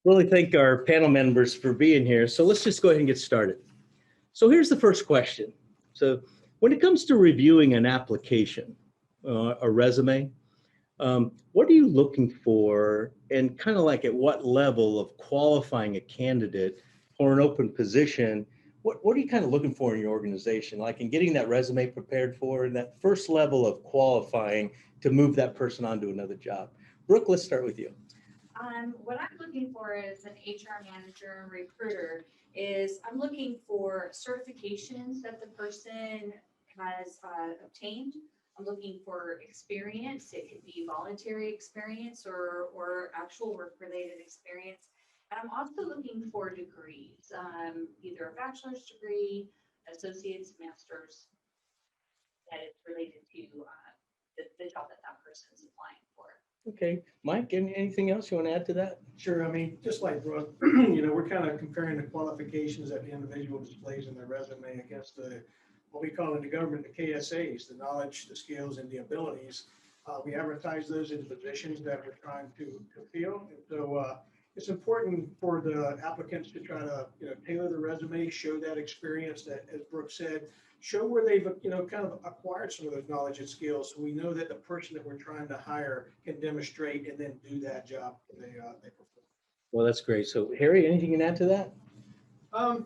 Really thank our panel members for being here. So let's just go ahead and get started. So here's the first question. So when it comes to reviewing an application, a resume, what are you looking for, and kind of like at what level of qualifying a candidate for an open position? What are you kind of looking for in your organization, like in getting that resume prepared for, and that first level of qualifying to move that person on to another job? Brooke, let's start with you. What I'm looking for as an HR manager and recruiter is I'm looking for certifications that the person has obtained. I'm looking for experience. It could be voluntary experience or actual work-related experience. And I'm also looking for degrees, either a bachelor's degree, associate's, master's, that is related to the job that that person is applying for. Okay, Mike, anything else you want to add to that? Sure. I mean, just like Brooke, we're kind of comparing the qualifications that the individual displays in their resume against what we call in the government, the KSAs, the knowledge, the skills, and the abilities. We advertise those in positions that we're trying to fill. And so it's important for the applicants to try to, tailor the resume, show that experience that, as Brooke said, show where they've, kind of acquired some of those knowledge and skills. So we know that the person that we're trying to hire can demonstrate and then do that job they perform. Well, that's great. So Harry, anything you can add to that? I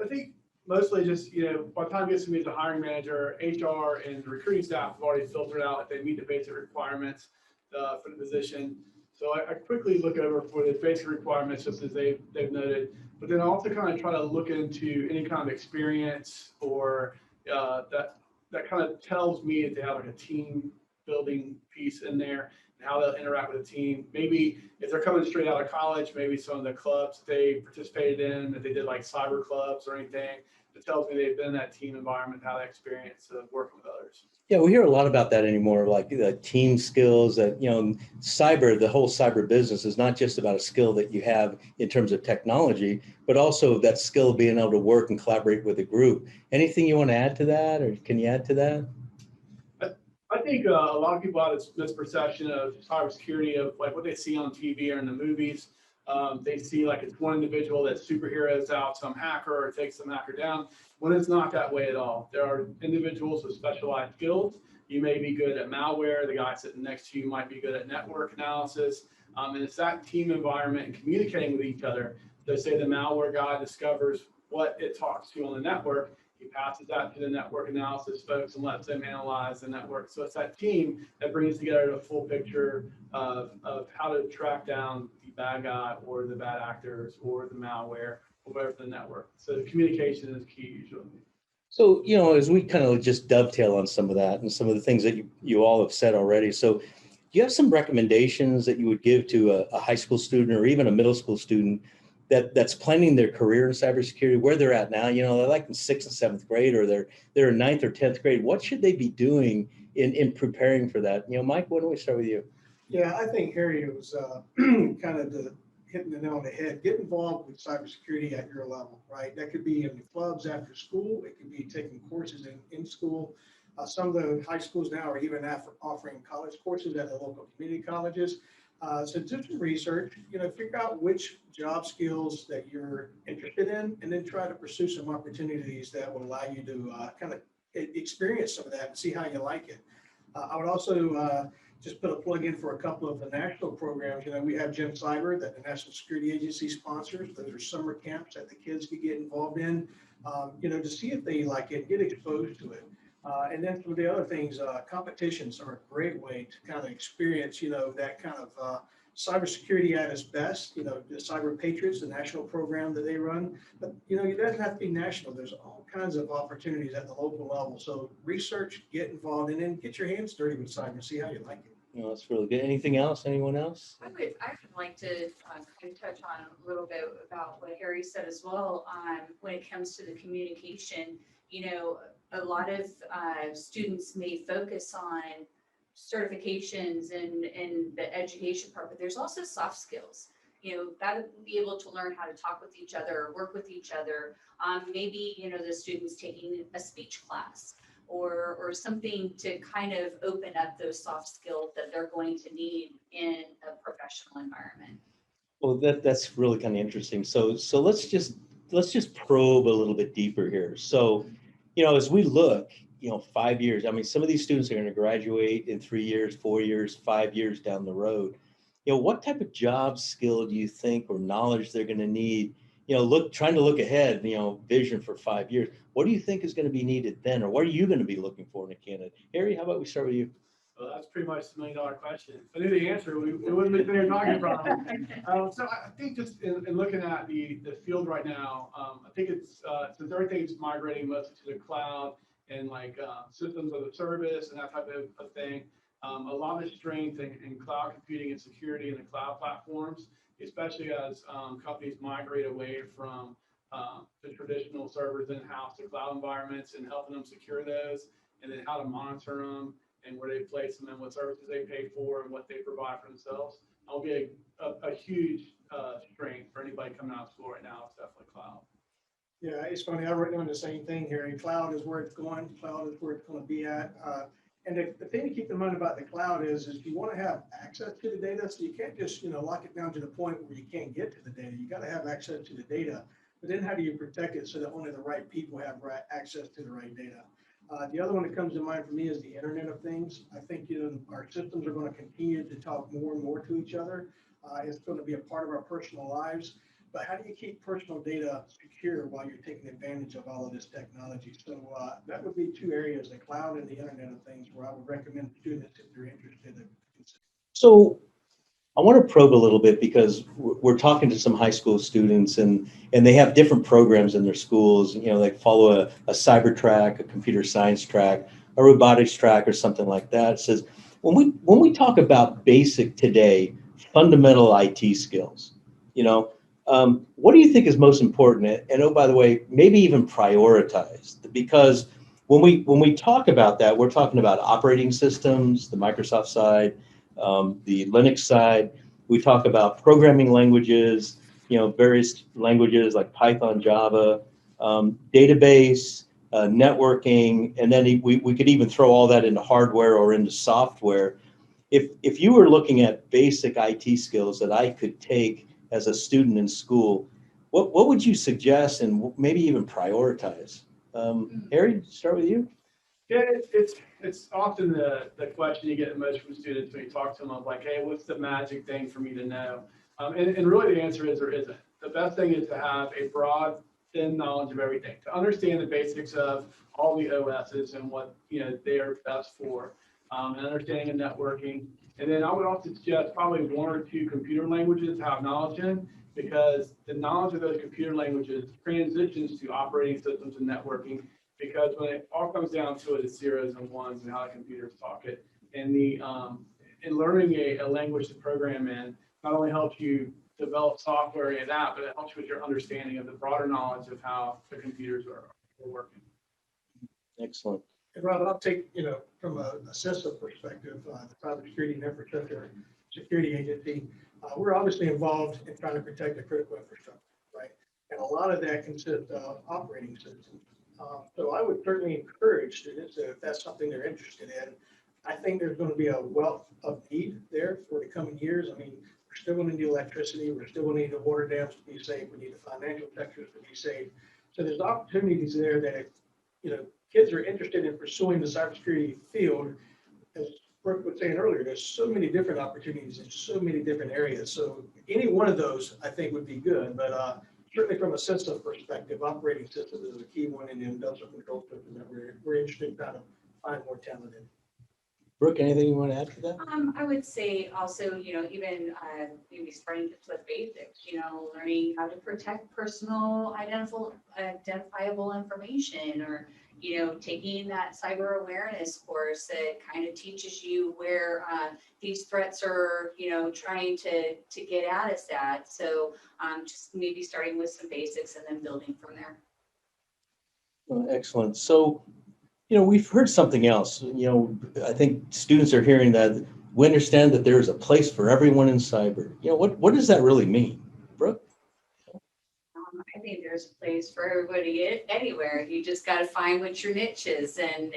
think mostly just, by the time it gets to me as a hiring manager, HR and the recruiting staff have already filtered out if they meet the basic requirements for the position. So I quickly look over for the basic requirements just as they've noted, but then also kind of try to look into any kind of experience or that kind of tells me if they have like a team building piece in there and how they'll interact with the team. Maybe if they're coming straight out of college, maybe some of the clubs they participated in, if they did like cyber clubs or anything, it tells me they've been in that team environment, how they experience of working with others. Yeah, we hear a lot about that anymore, like the team skills that, the whole cyber business is not just about a skill that you have in terms of technology, but also that skill of being able to work and collaborate with a group. Anything you want to add to that, or can you add to that? I think a lot of people have this misperception of cybersecurity of like what they see on TV or in the movies. They see like it's one individual that's superheroes out some hacker or takes some hacker down, when it's not that way at all. There are individuals with specialized skills. You may be good at malware. The guy sitting next to you might be good at network analysis. And it's that team environment and communicating with each other. They say the malware guy discovers what it talks to on the network. He passes that to the network analysis folks and lets them analyze the network. So it's that team that brings together a full picture of how to track down the bad guy or the bad actors or the malware or whatever the network. So the communication is key usually. So, as we kind of just dovetail on some of that and some of the things that you all have said already. So do you have some recommendations that you would give to a high school student or even a middle school student that's planning their career in cybersecurity, where they're at now? They're like in 6th and 7th grade, or they're in 9th or 10th grade. What should they be doing in preparing for that? Mike, why don't we start with you? Yeah, I think Harry was kind of hitting the nail on the head. Get involved with cybersecurity at your level, right? That could be in the clubs after school. It could be taking courses in school. Some of the high schools now are even offering college courses at the local community colleges. So do some research, figure out which job skills that you're interested in, and then try to pursue some opportunities that will allow you to kind of experience some of that and see how you like it. I would also just put a plug in for a couple of the national programs. We have Gen Cyber that the National Security Agency sponsors. Those are summer camps that the kids could get involved in, to see if they like it, get exposed to it. And then some of the other things, competitions are a great way to kind of experience, that kind of cybersecurity at its best. The Cyber Patriots, the national program that they run. But, it doesn't have to be national. There's all kinds of opportunities at the local level. So research, get involved, and then get your hands dirty with cyber and see how you like it. That's really good. Anything else? Anyone else? I would like to kind of touch on a little bit about what Harry said as well. When it comes to the communication, a lot of students may focus on certifications and the education part, but there's also soft skills. Got to be able to learn how to talk with each other, work with each other. Maybe, the students taking a speech class or something to kind of open up those soft skills that they're going to need in a professional environment. Well, that's really kind of interesting. So let's just probe a little bit deeper here. So, as we look, 5 years. I mean, some of these students are going to graduate in 3 years, 4 years, 5 years down the road. What type of job skill do you think or knowledge they're going to need? Trying to look ahead. Vision for 5 years. What do you think is going to be needed then, or what are you going to be looking for in a candidate? Harry, how about we start with you? Well, that's pretty much the $1 million question. If I knew the answer, we wouldn't be sitting here talking about it. So I think just in looking at the field right now, I think it's since everything's migrating mostly to the cloud and like systems of the service and that type of thing, a lot of strength in cloud computing and security in the cloud platforms, especially as companies migrate away from the traditional servers in-house to cloud environments and helping them secure those, and then how to monitor them and where they place them and what services they pay for and what they provide for themselves. That'll be a huge strength for anybody coming out of school right now. It's definitely cloud. Yeah, it's funny. I'm doing the same thing here. And cloud is where it's going. Cloud is where it's going to be at. And the thing to keep in mind about the cloud is you want to have access to the data. So you can't just, lock it down to the point where you can't get to the data. You got to have access to the data. But then how do you protect it so that only the right people have access to the right data? The other one that comes to mind for me is the Internet of Things. I think, our systems are going to continue to talk more and more to each other. It's going to be a part of our personal lives. But how do you keep personal data secure while you're taking advantage of all of this technology? So that would be two areas, the cloud and the Internet of Things, where I would recommend students if they're interested in. So I want to probe a little bit because we're talking to some high school students and they have different programs in their schools. They follow a cyber track, a computer science track, a robotics track, or something like that. It says when we talk about basic today, fundamental IT skills, what do you think is most important? And oh, by the way, maybe even prioritized, because when we talk about that, we're talking about operating systems, the Microsoft side, the Linux side. We talk about programming languages, various languages like Python, Java, database, networking, and then we could even throw all that into hardware or into software. If you were looking at basic IT skills that I could take as a student in school, what would you suggest and maybe even prioritize? Harry, start with you. Yeah, it's often the question you get the most from students when you talk to them of like, hey, what's the magic thing for me to know? And really the answer is there isn't. The best thing is to have a broad, thin knowledge of everything, to understand the basics of all the OSs and what they are best for, and understanding of networking. And then I would also suggest probably one or two computer languages to have knowledge in, because the knowledge of those computer languages transitions to operating systems and networking. Because when it all comes down to it, it's zeros and ones and how the computers talk it. And in learning a language to program in not only helps you develop software and that, but it helps you with your understanding of the broader knowledge of how the computers are working. Excellent. And Rob, I'll take, from a CISA perspective, the Cybersecurity and Infrastructure Security Agency, we're obviously involved in trying to protect the critical infrastructure, right? And a lot of that consists of operating systems. So I would certainly encourage students, if that's something they're interested in. I think there's going to be a wealth of need there for the coming years. I mean, we're still going to need electricity. We're still going to need the water dams to be safe. We need the financial sectors to be safe. So there's opportunities there that, kids are interested in pursuing the cybersecurity field. As Brooke was saying earlier, there's so many different opportunities in so many different areas. So any one of those, I think, would be good. But certainly from a system perspective, operating systems is a key one in the industrial control system that we're interested in trying to find more talent in. Brooke, anything you want to add to that? I would say also, even maybe starting just with basics, learning how to protect personal identifiable information, or, taking that cyber awareness course that kind of teaches you where these threats are, trying to get at us at. So just maybe starting with some basics and then building from there. Well, excellent. So, we've heard something else. I think students are hearing that we understand that there is a place for everyone in cyber. What does that really mean, Brooke? I think there's a place for everybody anywhere. You just got to find what your niche is, and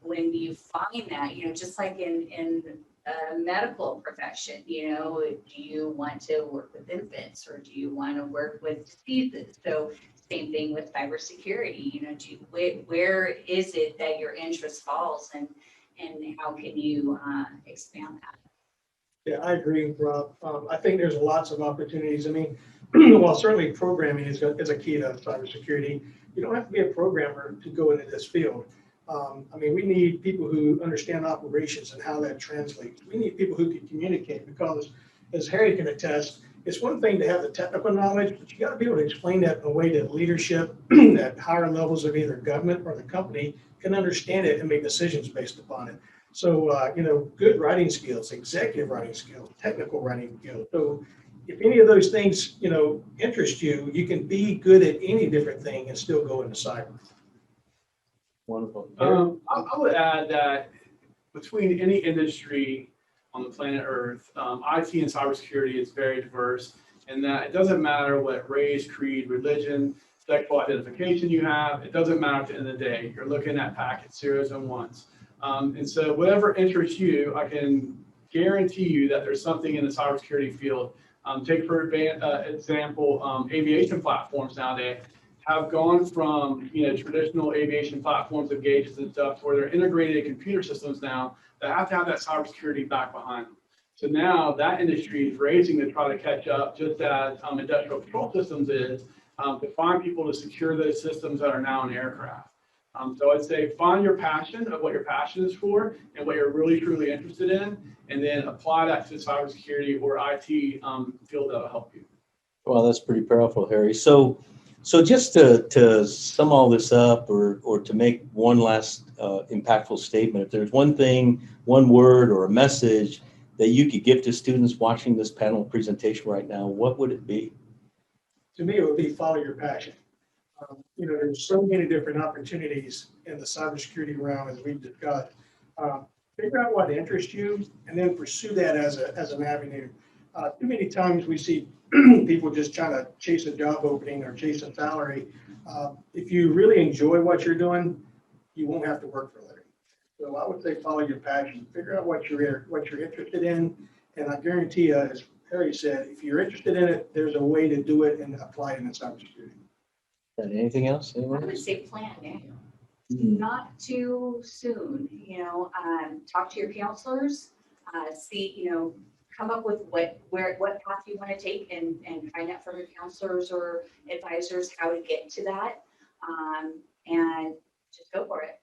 when you find that, just like in medical profession, do you want to work with infants or do you want to work with diseases? So same thing with cybersecurity. Where is it that your interest falls, and how can you expand that? Yeah, I agree, Rob. I think there's lots of opportunities. I mean, while certainly programming is a key to cybersecurity, you don't have to be a programmer to go into this field. I mean, we need people who understand operations and how that translates. We need people who can communicate because, as Harry can attest, it's one thing to have the technical knowledge, but you got to be able to explain that in a way that leadership at higher levels of either government or the company can understand it and make decisions based upon it. So, good writing skills, executive writing skills, technical writing skills. So if any of those things, interest you, you can be good at any different thing and still go into cyber. Wonderful. I would add that between any industry on the planet Earth, IT and cybersecurity is very diverse, and that it doesn't matter what race, creed, religion, sexual identification you have. It doesn't matter at the end of the day. You're looking at packets, zeros and ones. And so whatever interests you, I can guarantee you that there's something in the cybersecurity field. Take for example, aviation platforms nowadays have gone from traditional aviation platforms of gauges and stuff to where they're integrated computer systems now that have to have that cybersecurity back behind them. So now that industry is racing to try to catch up, just as industrial control systems is, to find people to secure those systems that are now in aircraft. So I'd say find your passion of what your passion is for and what you're really truly interested in, and then apply that to cybersecurity or IT field that'll help you. Well, that's pretty powerful, Harry. So just to sum all this up, or to make one last impactful statement, if there's one thing, one word, or a message that you could give to students watching this panel presentation right now, what would it be? To me, it would be follow your passion. There's so many different opportunities in the cybersecurity realm, as we've discussed. Figure out what interests you and then pursue that as an avenue. Too many times we see people just trying to chase a job opening or chase a salary. If you really enjoy what you're doing, you won't have to work for a living. So I would say follow your passion. Figure out what you're interested in, and I guarantee you, as Harry said, if you're interested in it, there's a way to do it and apply it in cybersecurity. Anything else? I Anyone? would say plan now. Hmm. Not too soon, talk to your counselors, see, come up with what path you want to take, and find out from your counselors or advisors how to get to that, and just go for it.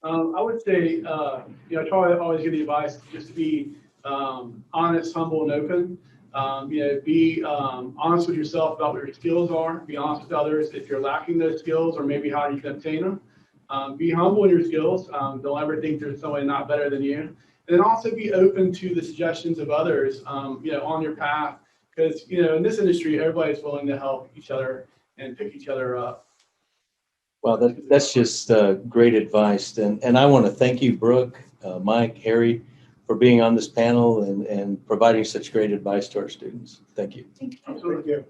I would say, I try to always give the advice just to be honest, humble, and open. Be honest with yourself about what your skills are. Be honest with others if you're lacking those skills or maybe how you can obtain them. Be humble in your skills. Don't ever think there's somebody not better than you. And then also be open to the suggestions of others, on your path. Because, in this industry, everybody's willing to help each other and pick each other up. Well, that's just great advice. And I want to thank you, Brooke, Mike, Harry, for being on this panel and providing such great advice to our students. Thank you. Thank you. Thank you.